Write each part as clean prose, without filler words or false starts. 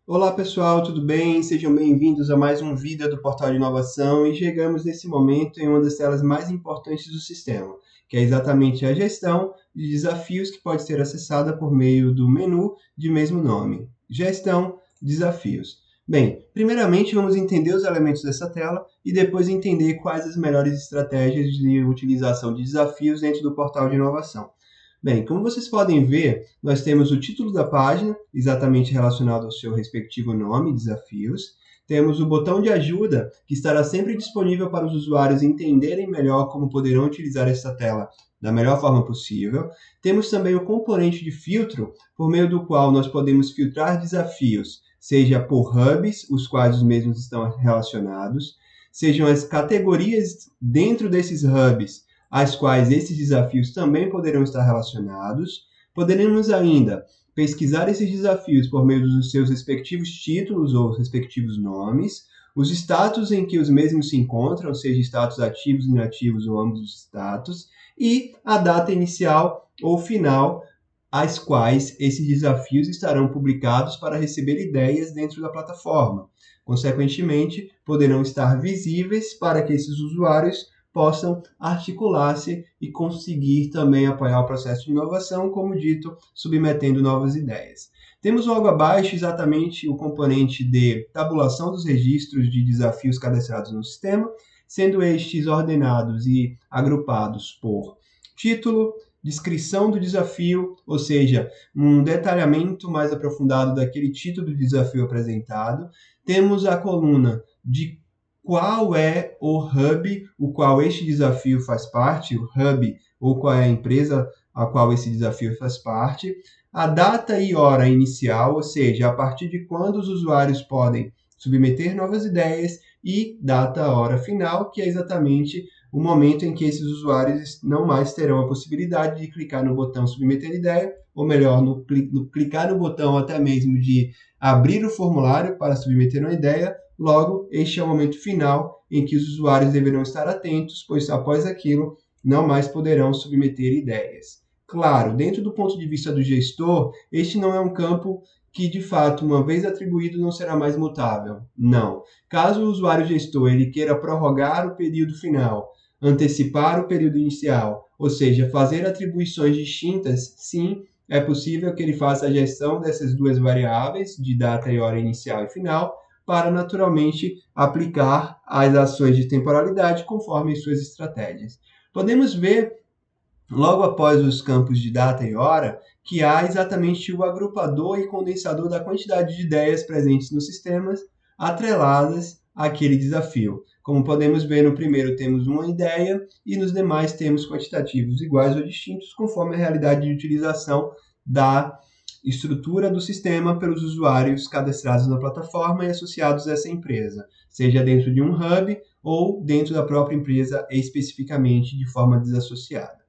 Olá pessoal, tudo bem? Sejam bem-vindos a mais um vídeo do Portal de Inovação e chegamos nesse momento em uma das telas mais importantes do sistema, que é exatamente a gestão de desafios que pode ser acessada por meio do menu de mesmo nome. Gestão, desafios. Bem, primeiramente vamos entender os elementos dessa tela e depois entender quais as melhores estratégias de utilização de desafios dentro do Portal de Inovação. Bem, como vocês podem ver, nós temos o título da página, exatamente relacionado ao seu respectivo nome, desafios. Temos o botão de ajuda, que estará sempre disponível para os usuários entenderem melhor como poderão utilizar essa tela da melhor forma possível. Temos também o componente de filtro, por meio do qual nós podemos filtrar desafios, seja por hubs, os quais os mesmos estão relacionados, sejam as categorias dentro desses hubs, às quais esses desafios também poderão estar relacionados. Poderemos ainda pesquisar esses desafios por meio dos seus respectivos títulos ou respectivos nomes, os status em que os mesmos se encontram, seja status ativos, inativos ou ambos os status, e a data inicial ou final às quais esses desafios estarão publicados para receber ideias dentro da plataforma. Consequentemente, poderão estar visíveis para que esses usuários possam articular-se e conseguir também apoiar o processo de inovação, como dito, submetendo novas ideias. Temos logo abaixo exatamente o componente de tabulação dos registros de desafios cadastrados no sistema, sendo estes ordenados e agrupados por título, descrição do desafio, ou seja, um detalhamento mais aprofundado daquele título do desafio apresentado. Temos a coluna de qual é o hub o qual este desafio faz parte, o hub ou qual é a empresa a qual esse desafio faz parte, a data e hora inicial, ou seja, a partir de quando os usuários podem submeter novas ideias, e data hora final, que é exatamente o momento em que esses usuários não mais terão a possibilidade de clicar no botão submeter ideia, ou melhor, clicar no botão até mesmo de abrir o formulário para submeter uma ideia. Logo, este é o momento final em que os usuários deverão estar atentos, pois após aquilo não mais poderão submeter ideias. Claro, dentro do ponto de vista do gestor, este não é um campo que, de fato, uma vez atribuído, não será mais mutável. Não. Caso o usuário gestor ele queira prorrogar o período final, antecipar o período inicial, ou seja, fazer atribuições distintas, sim, é possível que ele faça a gestão dessas duas variáveis, de data e hora inicial e final, para naturalmente aplicar as ações de temporalidade conforme suas estratégias. Podemos ver, logo após os campos de data e hora, que há exatamente o agrupador e condensador da quantidade de ideias presentes nos sistemas atreladas àquele desafio. Como podemos ver, no primeiro temos uma ideia e nos demais temos quantitativos iguais ou distintos conforme a realidade de utilização da estrutura do sistema pelos usuários cadastrados na plataforma e associados a essa empresa, seja dentro de um hub ou dentro da própria empresa especificamente de forma desassociada.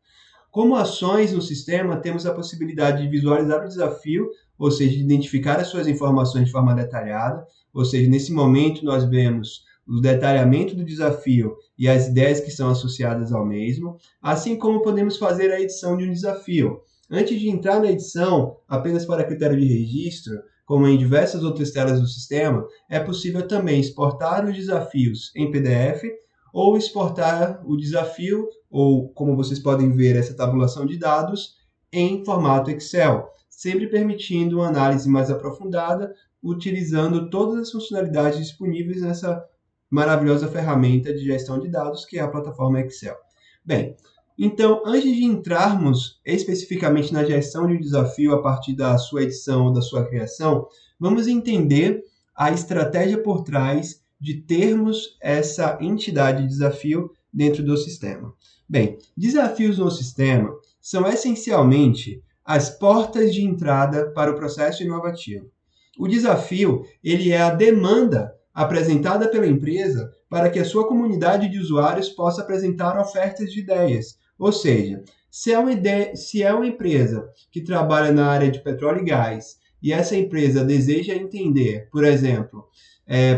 Como ações no sistema, temos a possibilidade de visualizar o desafio, ou seja, de identificar as suas informações de forma detalhada, ou seja, nesse momento nós vemos o detalhamento do desafio e as ideias que são associadas ao mesmo, assim como podemos fazer a edição de um desafio. Antes de entrar na edição, apenas para critério de registro, como em diversas outras telas do sistema, é possível também exportar os desafios em PDF ou exportar o desafio, ou como vocês podem ver, essa tabulação de dados em formato Excel, sempre permitindo uma análise mais aprofundada, utilizando todas as funcionalidades disponíveis nessa maravilhosa ferramenta de gestão de dados que é a plataforma Excel. Bem, então, antes de entrarmos especificamente na gestão de um desafio a partir da sua edição ou da sua criação, vamos entender a estratégia por trás de termos essa entidade de desafio dentro do sistema. Bem, desafios no sistema são essencialmente as portas de entrada para o processo inovativo. O desafio, ele é a demanda apresentada pela empresa para que a sua comunidade de usuários possa apresentar ofertas de ideias. Ou seja, se é uma empresa que trabalha na área de petróleo e gás e essa empresa deseja entender, por exemplo,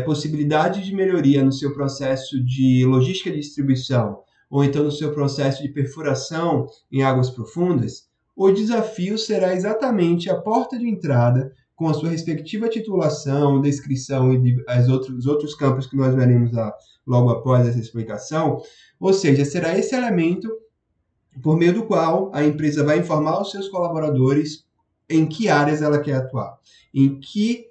possibilidades de melhoria no seu processo de logística de distribuição ou então no seu processo de perfuração em águas profundas, o desafio será exatamente a porta de entrada com a sua respectiva titulação, descrição e os outros campos que nós veremos logo após essa explicação. Ou seja, será esse elemento por meio do qual a empresa vai informar os seus colaboradores em que áreas ela quer atuar, em que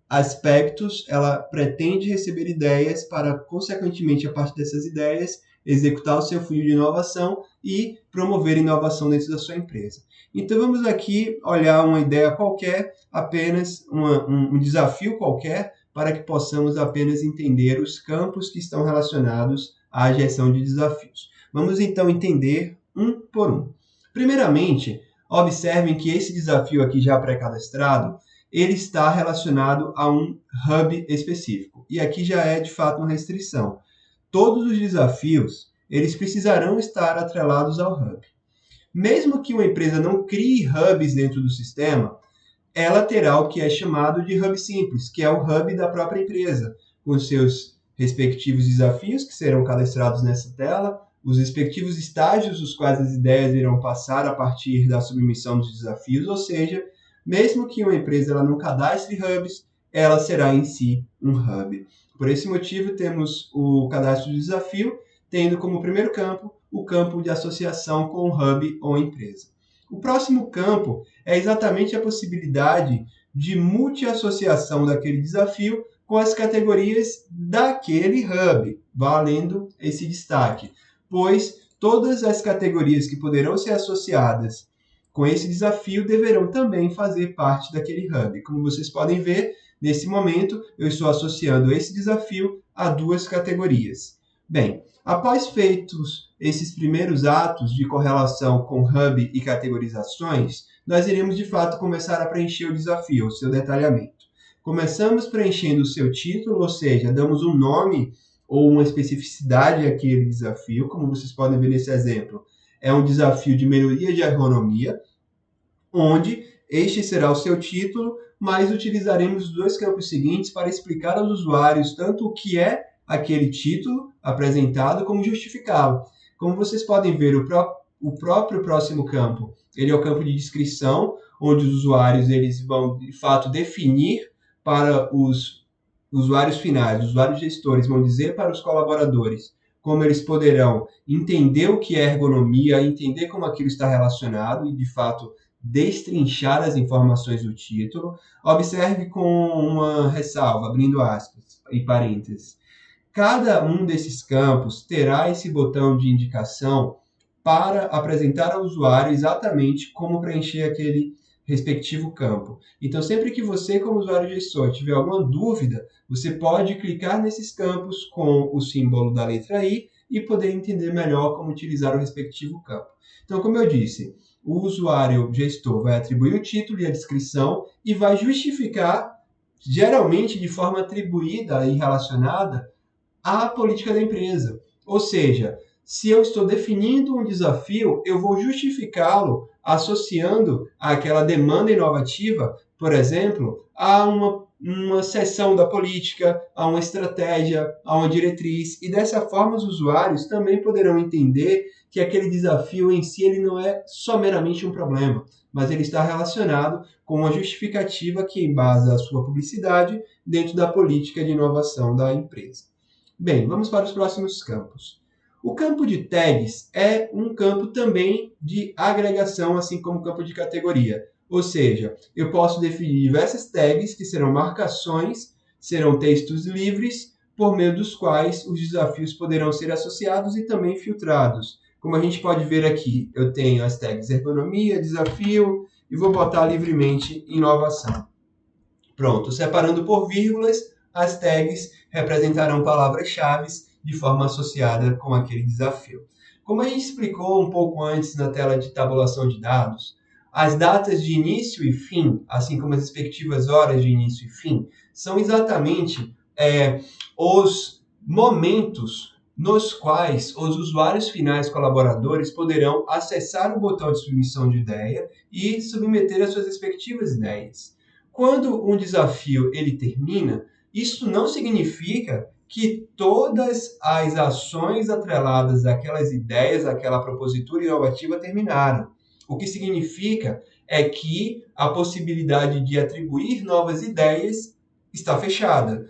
aspectos ela pretende receber ideias para, consequentemente, a partir dessas ideias, executar o seu funil de inovação e promover inovação dentro da sua empresa. Então, vamos aqui olhar uma ideia qualquer, apenas um desafio qualquer, para que possamos apenas entender os campos que estão relacionados à gestão de desafios. Vamos, então, entender um por um. Primeiramente, observem que esse desafio aqui já pré-cadastrado, ele está relacionado a um hub específico. E aqui já é, de fato, uma restrição. Todos os desafios, eles precisarão estar atrelados ao hub. Mesmo que uma empresa não crie hubs dentro do sistema, ela terá o que é chamado de hub simples, que é o hub da própria empresa, com seus respectivos desafios, que serão cadastrados nessa tela, os respectivos estágios dos quais as ideias irão passar a partir da submissão dos desafios, ou seja, mesmo que uma empresa ela não cadastre hubs, ela será em si um hub. Por esse motivo, temos o cadastro de desafio, tendo como primeiro campo o campo de associação com o hub ou empresa. O próximo campo é exatamente a possibilidade de multi-associação daquele desafio com as categorias daquele hub, valendo esse destaque, pois todas as categorias que poderão ser associadas com esse desafio deverão também fazer parte daquele hub. Como vocês podem ver, nesse momento eu estou associando esse desafio a duas categorias. Bem, após feitos esses primeiros atos de correlação com hub e categorizações, nós iremos de fato começar a preencher o desafio, o seu detalhamento. Começamos preenchendo o seu título, ou seja, damos um nome ou uma especificidade àquele desafio, como vocês podem ver nesse exemplo. É um desafio de melhoria de ergonomia, onde este será o seu título, mas utilizaremos os dois campos seguintes para explicar aos usuários tanto o que é aquele título apresentado, como justificá-lo. Como vocês podem ver, o próprio próximo campo, ele é o campo de descrição, onde os usuários eles vão, de fato, definir para os usuários finais, os usuários gestores, vão dizer para os colaboradores como eles poderão entender o que é ergonomia, entender como aquilo está relacionado e, de fato, destrinchar as informações do título. Observe com uma ressalva, abrindo aspas e parênteses. Cada um desses campos terá esse botão de indicação para apresentar ao usuário exatamente como preencher aquele respectivo campo. Então, sempre que você, como usuário gestor, tiver alguma dúvida, você pode clicar nesses campos com o símbolo da letra I e poder entender melhor como utilizar o respectivo campo. Então, como eu disse, o usuário gestor vai atribuir o título e a descrição e vai justificar, geralmente de forma atribuída e relacionada, à política da empresa. Ou seja, se eu estou definindo um desafio, eu vou justificá-lo associando àquela demanda inovativa, por exemplo, a uma seção da política, a uma estratégia, a uma diretriz. E dessa forma os usuários também poderão entender que aquele desafio em si ele não é só meramente um problema, mas ele está relacionado com uma justificativa que embasa a sua publicidade dentro da política de inovação da empresa. Bem, vamos para os próximos campos. O campo de tags é um campo também de agregação, assim como o campo de categoria. Ou seja, eu posso definir diversas tags que serão marcações, serão textos livres, por meio dos quais os desafios poderão ser associados e também filtrados. Como a gente pode ver aqui, eu tenho as tags ergonomia, desafio, e vou botar livremente inovação. Pronto, separando por vírgulas, as tags representarão palavras-chave de forma associada com aquele desafio. Como a gente explicou um pouco antes na tela de tabulação de dados, as datas de início e fim, assim como as respectivas horas de início e fim, são exatamente os momentos nos quais os usuários finais colaboradores poderão acessar o botão de submissão de ideia e submeter as suas respectivas ideias. Quando um desafio ele termina, isso não significa que todas as ações atreladas àquelas ideias, àquela propositura inovativa terminaram. O que significa é que a possibilidade de atribuir novas ideias está fechada,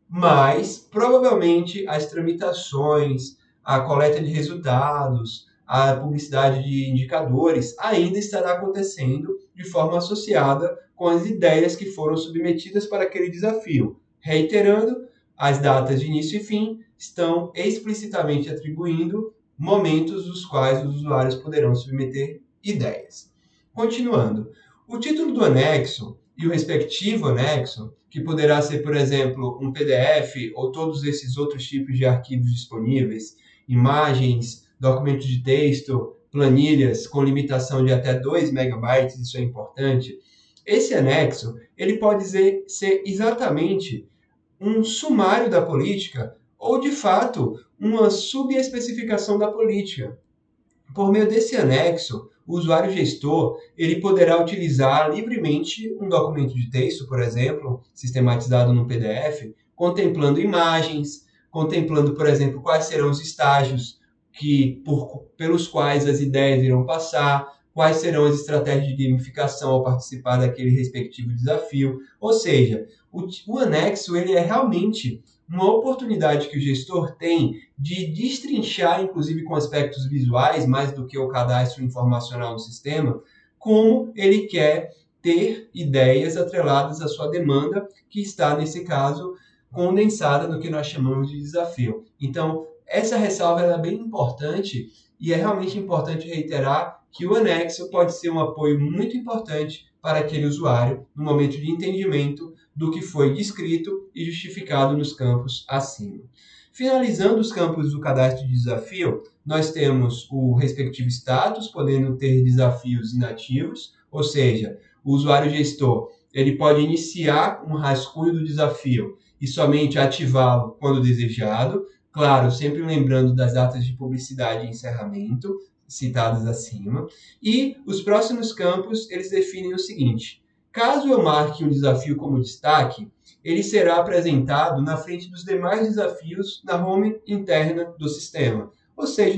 mas provavelmente as tramitações, a coleta de resultados, a publicidade de indicadores ainda estará acontecendo de forma associada com as ideias que foram submetidas para aquele desafio. Reiterando, as datas de início e fim estão explicitamente atribuindo momentos nos quais os usuários poderão submeter ideias. Continuando, o título do anexo e o respectivo anexo, que poderá ser, por exemplo, um PDF ou todos esses outros tipos de arquivos disponíveis, imagens, documentos de texto, planilhas com limitação de até 2 megabytes, isso é importante. Esse anexo, ele pode ser exatamente um sumário da política ou, de fato, uma subespecificação da política. Por meio desse anexo, o usuário gestor ele poderá utilizar livremente um documento de texto, por exemplo, sistematizado no PDF, contemplando imagens, contemplando, por exemplo, quais serão os estágios pelos quais as ideias irão passar, quais serão as estratégias de gamificação ao participar daquele respectivo desafio. Ou seja, o anexo ele é realmente uma oportunidade que o gestor tem de destrinchar, inclusive com aspectos visuais, mais do que o cadastro informacional no sistema, como ele quer ter ideias atreladas à sua demanda, que está, nesse caso, condensada no que nós chamamos de desafio. Então, essa ressalva é bem importante e é realmente importante reiterar que o anexo pode ser um apoio muito importante para aquele usuário no momento de entendimento do que foi descrito e justificado nos campos acima. Finalizando os campos do cadastro de desafio, nós temos o respectivo status, podendo ter desafios inativos, ou seja, o usuário gestor ele pode iniciar um rascunho do desafio e somente ativá-lo quando desejado, claro, sempre lembrando das datas de publicidade e encerramento citadas acima. E os próximos campos, eles definem o seguinte: caso eu marque um desafio como destaque, ele será apresentado na frente dos demais desafios na home interna do sistema. Ou seja,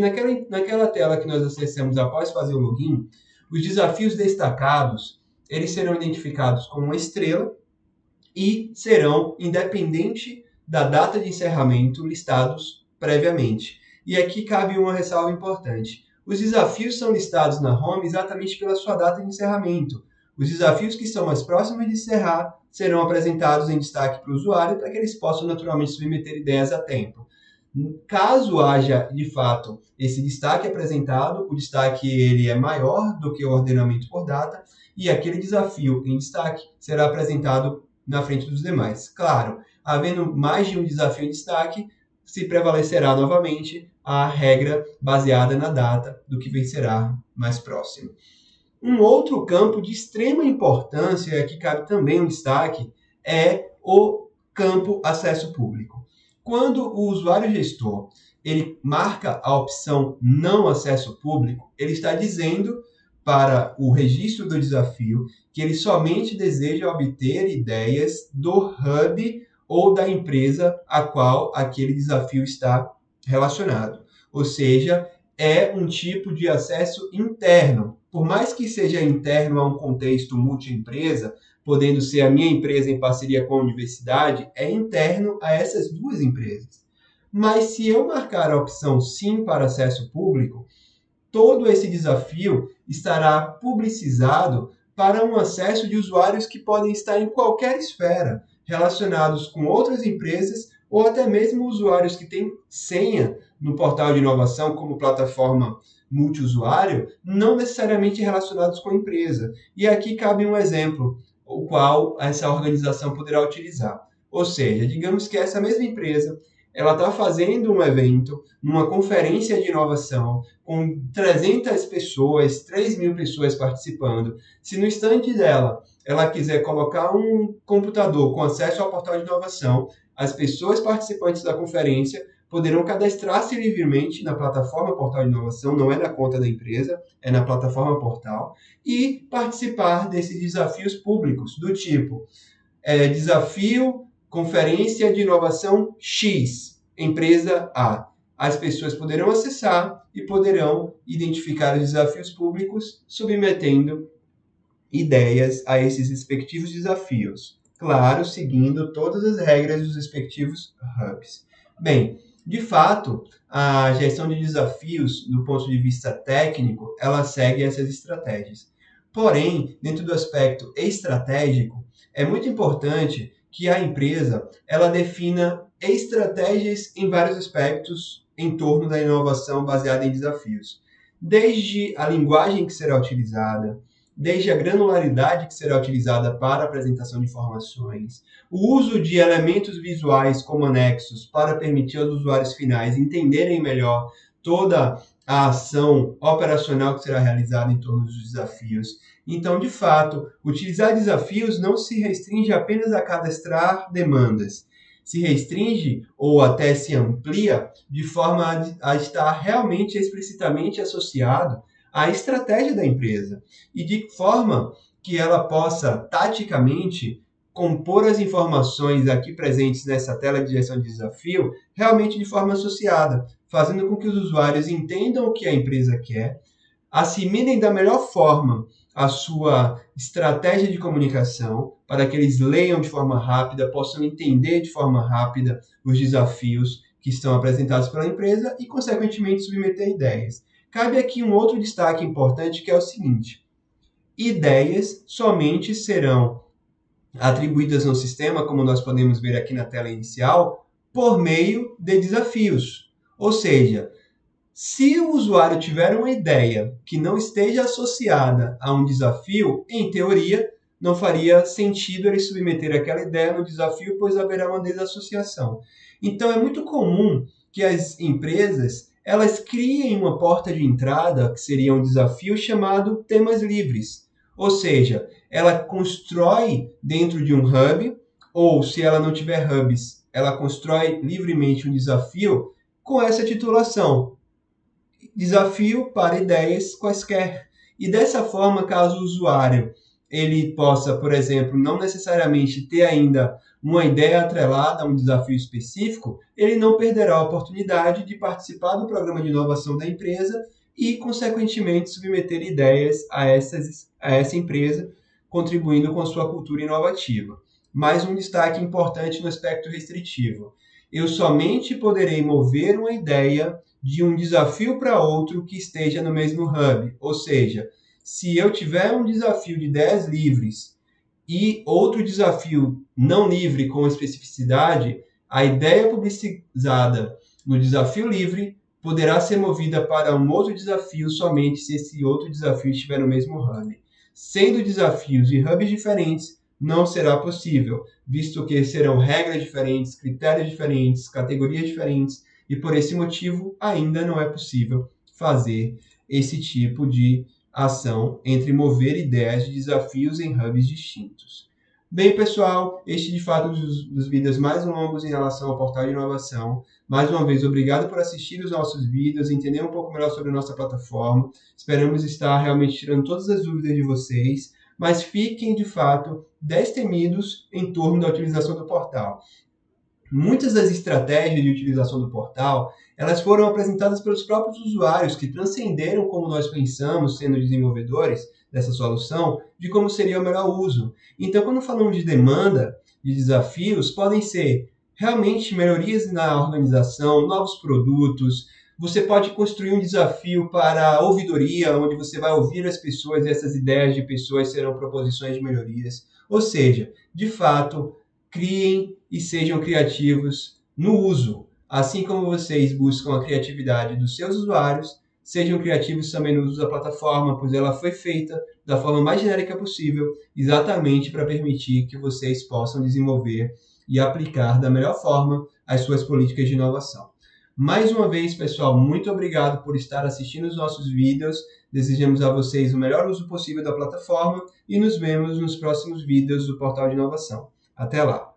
naquela tela que nós acessamos após fazer o login, os desafios destacados, eles serão identificados com uma estrela e serão, independente da data de encerramento, listados previamente. E aqui cabe uma ressalva importante. Os desafios são listados na home exatamente pela sua data de encerramento. Os desafios que estão mais próximos de encerrar serão apresentados em destaque para o usuário para que eles possam naturalmente submeter ideias a tempo. Caso haja, de fato, esse destaque apresentado, o destaque ele é maior do que o ordenamento por data e aquele desafio em destaque será apresentado na frente dos demais. Claro, havendo mais de um desafio em destaque, se prevalecerá novamente a regra baseada na data do que vencerá mais próximo. Um outro campo de extrema importância, que cabe também um destaque, é o campo acesso público. Quando o usuário gestor ele marca a opção não acesso público, ele está dizendo para o registro do desafio que ele somente deseja obter ideias do hub ou da empresa a qual aquele desafio está relacionado. Ou seja, é um tipo de acesso interno. Por mais que seja interno a um contexto multi-empresa, podendo ser a minha empresa em parceria com a universidade, é interno a essas duas empresas. Mas se eu marcar a opção sim para acesso público, todo esse desafio estará publicizado para um acesso de usuários que podem estar em qualquer esfera, relacionados com outras empresas ou até mesmo usuários que têm senha no portal de inovação como plataforma multiusuário, não necessariamente relacionados com a empresa. E aqui cabe um exemplo, o qual essa organização poderá utilizar. Ou seja, digamos que essa mesma empresa ela está fazendo um evento, numa conferência de inovação, com 300 pessoas, 3.000 pessoas participando. Se no estande dela ela quiser colocar um computador com acesso ao portal de inovação, as pessoas participantes da conferência poderão cadastrar-se livremente na plataforma Portal de Inovação, não é na conta da empresa, é na plataforma Portal, e participar desses desafios públicos, do tipo desafio Conferência de Inovação X, empresa A. As pessoas poderão acessar e poderão identificar os desafios públicos, submetendo ideias a esses respectivos desafios. Claro, seguindo todas as regras dos respectivos hubs. Bem, de fato, a gestão de desafios, do ponto de vista técnico, ela segue essas estratégias. Porém, dentro do aspecto estratégico, é muito importante que a empresa ela defina estratégias em vários aspectos em torno da inovação baseada em desafios. Desde a linguagem que será utilizada, desde a granularidade que será utilizada para a apresentação de informações, o uso de elementos visuais como anexos para permitir aos usuários finais entenderem melhor toda a ação operacional que será realizada em torno dos desafios. Então, de fato, utilizar desafios não se restringe apenas a cadastrar demandas, se restringe ou até se amplia de forma a estar realmente explicitamente associado à estratégia da empresa e de forma que ela possa taticamente compor as informações aqui presentes nessa tela de gestão de desafio realmente de forma associada, fazendo com que os usuários entendam o que a empresa quer, assimilem da melhor forma a sua estratégia de comunicação, para que eles leiam de forma rápida, possam entender de forma rápida os desafios que estão apresentados pela empresa e, consequentemente, submeter ideias. Cabe aqui um outro destaque importante, que é o seguinte: ideias somente serão atribuídas no sistema, como nós podemos ver aqui na tela inicial, por meio de desafios. Ou seja, se o usuário tiver uma ideia que não esteja associada a um desafio, em teoria, não faria sentido ele submeter aquela ideia no desafio, pois haverá uma desassociação. Então, é muito comum que as empresas elas criem uma porta de entrada, que seria um desafio, chamado temas livres. Ou seja, ela constrói dentro de um hub, ou se ela não tiver hubs, ela constrói livremente um desafio com essa titulação: desafio para ideias quaisquer. E dessa forma, caso o usuário ele possa, por exemplo, não necessariamente ter ainda uma ideia atrelada a um desafio específico, ele não perderá a oportunidade de participar do programa de inovação da empresa e, consequentemente, submeter ideias a essa empresa, contribuindo com a sua cultura inovativa. Mais um destaque importante no aspecto restritivo: eu somente poderei mover uma ideia de um desafio para outro que esteja no mesmo hub. Ou seja, se eu tiver um desafio de ideias livres e outro desafio não livre com especificidade, a ideia publicizada no desafio livre poderá ser movida para um outro desafio somente se esse outro desafio estiver no mesmo hub. Sendo desafios e hubs diferentes, não será possível, visto que serão regras diferentes, critérios diferentes, categorias diferentes, e por esse motivo ainda não é possível fazer esse tipo de ação entre mover ideias de desafios em hubs distintos. Bem, pessoal, este de fato é um dos vídeos mais longos em relação ao portal de inovação. Mais uma vez, obrigado por assistir os nossos vídeos, entender um pouco melhor sobre a nossa plataforma. Esperamos estar realmente tirando todas as dúvidas de vocês, mas fiquem, de fato, destemidos em torno da utilização do portal. Muitas das estratégias de utilização do portal, elas foram apresentadas pelos próprios usuários, que transcenderam como nós pensamos, sendo desenvolvedores dessa solução, de como seria o melhor uso. Então, quando falamos de demanda, de desafios, podem ser realmente melhorias na organização, novos produtos. Você pode construir um desafio para a ouvidoria, onde você vai ouvir as pessoas e essas ideias de pessoas serão proposições de melhorias. Ou seja, de fato, criem e sejam criativos no uso. Assim como vocês buscam a criatividade dos seus usuários, sejam criativos também no uso da plataforma, pois ela foi feita da forma mais genérica possível, exatamente para permitir que vocês possam desenvolver e aplicar da melhor forma as suas políticas de inovação. Mais uma vez, pessoal, muito obrigado por estar assistindo os nossos vídeos. Desejamos a vocês o melhor uso possível da plataforma e nos vemos nos próximos vídeos do Portal de Inovação. Até lá!